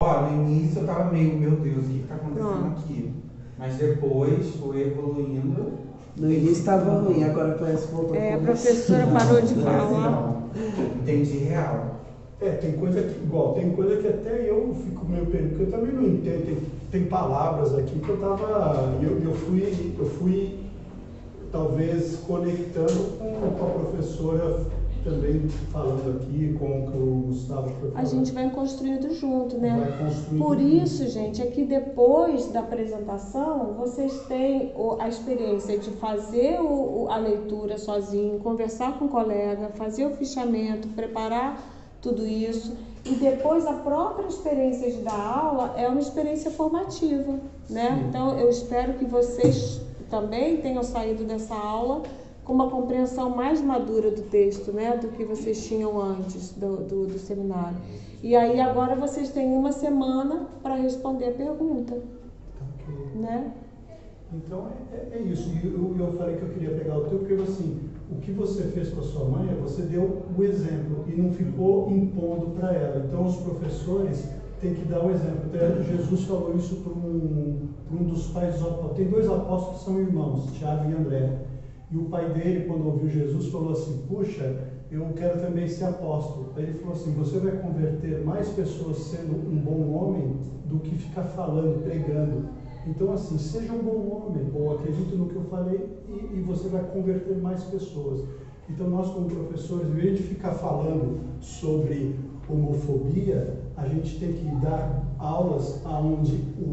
Ó, no início eu tava meio, meu Deus, o que tá acontecendo Pronto. aqui? Mas depois foi evoluindo. No início estava ruim, agora parece que voltou A a professora parou de falar. Não. Entendi real. Tem coisa que, igual, tem coisa que até eu fico meio perdido, porque eu também não entendo. Tem palavras aqui que eu tava. Eu fui talvez conectando com a professora também falando aqui, com o que o Gustavo foi falando. A gente vai construindo junto, né? Vai construindo Por junto. isso, gente, é que depois da apresentação, vocês têm a experiência de fazer a leitura sozinho, conversar com o colega, fazer o fichamento, preparar tudo isso. E depois a própria experiência de dar aula é uma experiência formativa, né? Sim. Então, eu espero que vocês também tenham saído dessa aula com uma compreensão mais madura do texto, né, do que vocês tinham antes do seminário. E aí agora vocês têm uma semana para responder a pergunta, Ok. né? Então é isso. E eu falei que eu queria pegar o teu, porque assim, o que você fez com a sua mãe é você deu o exemplo e não ficou impondo para ela. Então os professores têm que dar o exemplo. Até Jesus falou isso para um dos pais dos apóstolos. Tem dois apóstolos que são irmãos, Tiago e André. E o pai dele, quando ouviu Jesus, falou assim: puxa, eu quero também ser apóstolo. Aí ele falou assim: você vai converter mais pessoas sendo um bom homem do que ficar falando, pregando. Então, assim, seja um bom homem, ou acredite no que eu falei, e você vai converter mais pessoas. Então, nós como professores, em vez de ficar falando sobre homofobia, a gente tem que dar aulas onde o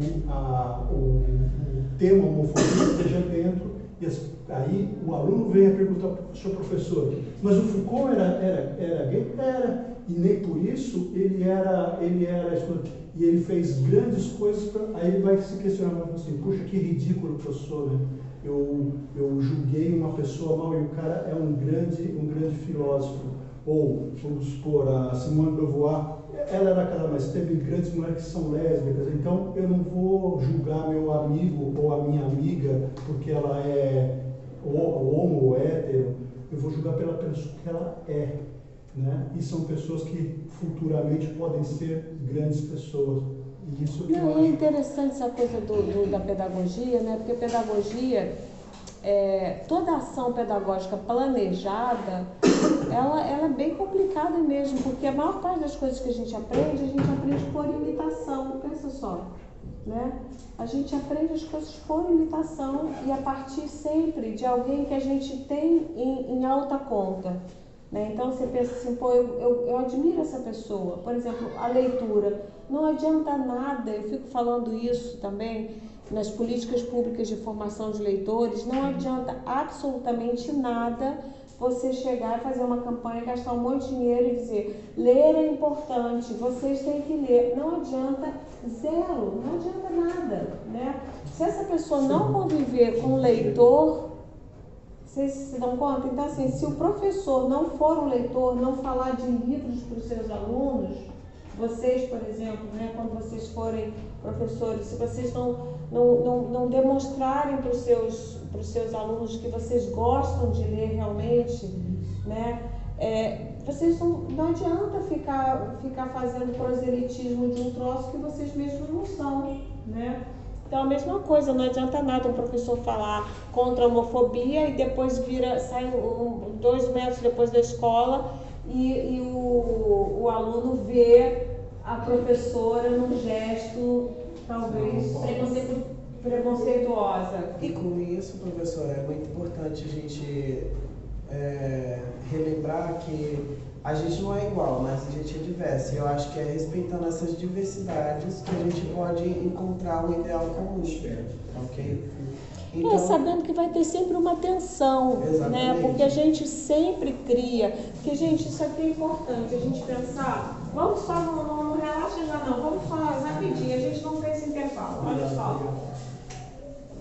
tema homofobia esteja dentro. E aí o aluno vem a perguntar para o seu professor: mas o Foucault era gay? Era. E nem por isso ele era e ele fez grandes coisas. Aí ele vai se questionar assim: puxa, que ridículo que eu sou, né? Eu julguei uma pessoa mal e o cara é um grande filósofo. Ou, vamos supor, a Simone de Beauvoir, ela era aquela, mas teve grandes mulheres que são lésbicas, então eu não vou julgar meu amigo ou a minha amiga porque ela é homo ou hétero, eu vou julgar pela pessoa que ela é, né? E são pessoas que futuramente podem ser grandes pessoas. E isso que Não, é interessante essa coisa da pedagogia, né? Porque pedagogia, toda ação pedagógica planejada, ela é bem complicada mesmo, porque a maior parte das coisas que a gente aprende por imitação, pensa só, né? A gente aprende as coisas por imitação e a partir sempre de alguém que a gente tem em alta conta, né? Então você pensa assim, pô, eu admiro essa pessoa. Por exemplo, a leitura. Não adianta nada, eu fico falando isso também nas políticas públicas de formação de leitores, não adianta absolutamente nada você chegar e fazer uma campanha, gastar um monte de dinheiro e dizer: ler é importante, vocês têm que ler. Não adianta zero, não adianta nada, né? Se essa pessoa não conviver com o leitor, vocês se dão conta? Então, assim, se o professor não for um leitor, não falar de livros para os seus alunos, vocês, por exemplo, né, quando vocês forem professores, se vocês não demonstrarem para os seus alunos que vocês gostam de ler realmente, né, vocês não adianta ficar fazendo proselitismo de um troço que vocês mesmos não são, né? Então, a mesma coisa, não adianta nada um professor falar contra a homofobia e depois sai 2 metros depois da escola e o aluno vê a professora num gesto, talvez, preconceituosa. E com isso, professor, é muito importante a gente relembrar que a gente não é igual, mas a gente é diverso. E eu acho que é respeitando essas diversidades que a gente pode encontrar um ideal comum, ok? Então, sabendo que vai ter sempre uma tensão, né? Porque a gente sempre cria, porque, gente, isso aqui é importante, a gente pensar, vamos só, não relaxa já não, vamos só rapidinho, a gente não fez intervalo, olha só.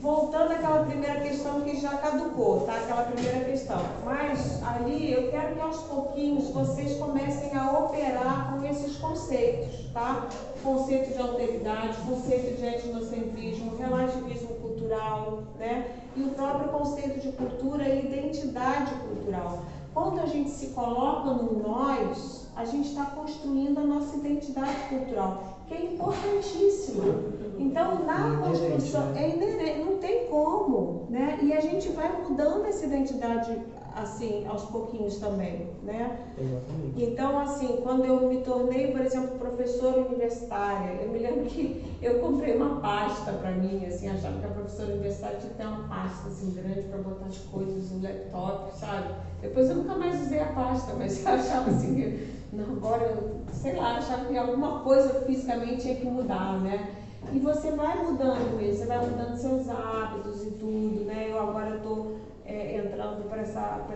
Voltando àquela primeira questão que já caducou, tá? Aquela primeira questão. Mas ali eu quero que aos pouquinhos vocês comecem a operar com esses conceitos, tá? Conceito de alteridade, conceito de etnocentrismo, relativismo cultural, né? E o próprio conceito de cultura e identidade cultural. Quando a gente se coloca no nós, a gente está construindo a nossa identidade cultural. que é importantíssima. Então, na construção, é inerente, não tem como, né? E a gente vai mudando essa identidade, assim, aos pouquinhos também, né? Exatamente. Então, assim, quando eu me tornei, por exemplo, professora universitária, eu me lembro que eu comprei uma pasta para mim, assim, achava que a professora universitária tinha que ter uma pasta, assim, grande para botar as coisas no laptop, sabe? Depois eu nunca mais usei a pasta, mas eu achava assim, que, não, agora, sei lá, achava que alguma coisa fisicamente tinha que mudar, né? E você vai mudando isso, você vai mudando seus hábitos e tudo, né? Eu agora estou entrando para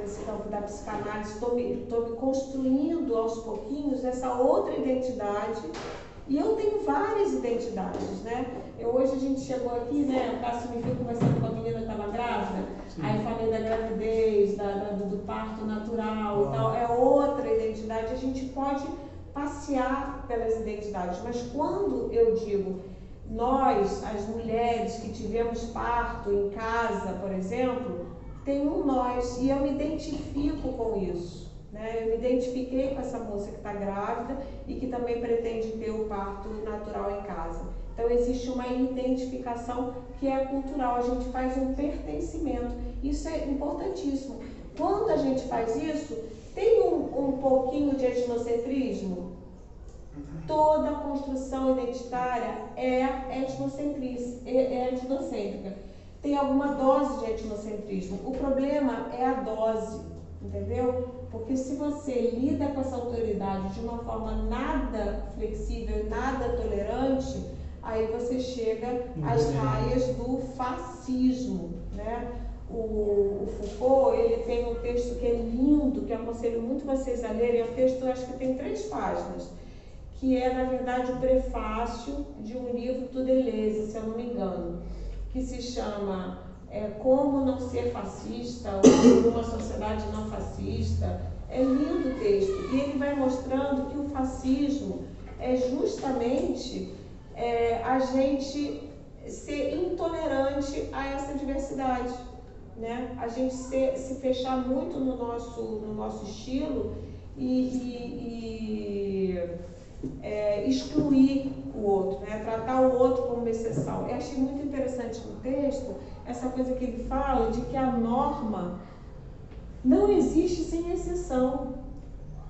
esse campo da psicanálise, estou me construindo aos pouquinhos essa outra identidade. E eu tenho várias identidades, né? Hoje a gente chegou aqui, né? O Cássio me viu conversando com a menina que estava grávida, aí falei da gravidez, do parto natural e tal. É outra identidade, a gente pode passear pelas identidades, mas quando eu digo nós, as mulheres que tivemos parto em casa, por exemplo, tem um nós, e eu me identifico com isso, né? Eu me identifiquei com essa moça que está grávida e que também pretende ter o parto natural em casa. Então existe uma identificação que é cultural, a gente faz um pertencimento, isso é importantíssimo. Quando a gente faz isso, tem um pouquinho de etnocentrismo. Toda construção identitária é etnocêntrica. Tem alguma dose de etnocentrismo. O problema é a dose, entendeu? Porque se você lida com essa autoridade de uma forma nada flexível, nada tolerante, aí você chega às raias do fascismo, né? O Foucault, ele tem um texto que é lindo, que eu aconselho muito vocês a lerem, é um texto, acho que tem 3 páginas, que é, na verdade, o prefácio de um livro do Deleuze, se eu não me engano, que se chama Como Não Ser Fascista, ou Uma Sociedade Não Fascista. É lindo o texto, e ele vai mostrando que o fascismo é justamente a gente ser intolerante a essa diversidade, né? A gente se fechar muito no nosso estilo e excluir o outro, né? Tratar o outro como exceção. Eu achei muito interessante no texto essa coisa que ele fala de que a norma não existe sem exceção.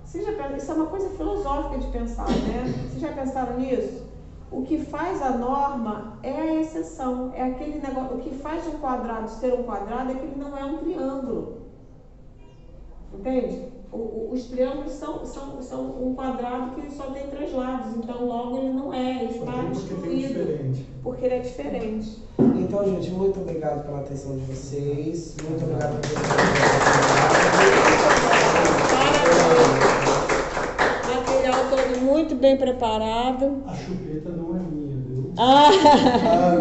Isso é uma coisa filosófica de pensar, né? Vocês já pensaram nisso? O que faz a norma é a exceção, é aquele negócio. O que faz um quadrado ser um quadrado é que ele não é um triângulo. Entende? Os triângulos são um quadrado que só tem 3 lados, então logo ele não é, ele está excluído, porque ele é diferente. Então, gente, muito obrigado pela atenção de vocês, muito obrigado por Material todo muito bem preparado. A chupeta não é minha, viu?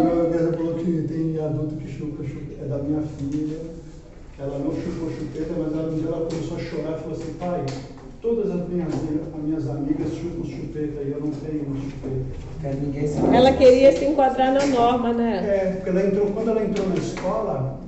Meu Deus falou que tem adulto que chupa, é da minha filha. Ela não chupou chupeta, mas ela começou a chorar e falou assim: pai, todas as minhas amigas chupam chupeta e eu não tenho chupeta. Ela queria se enquadrar na norma, né? Porque quando ela entrou na escola,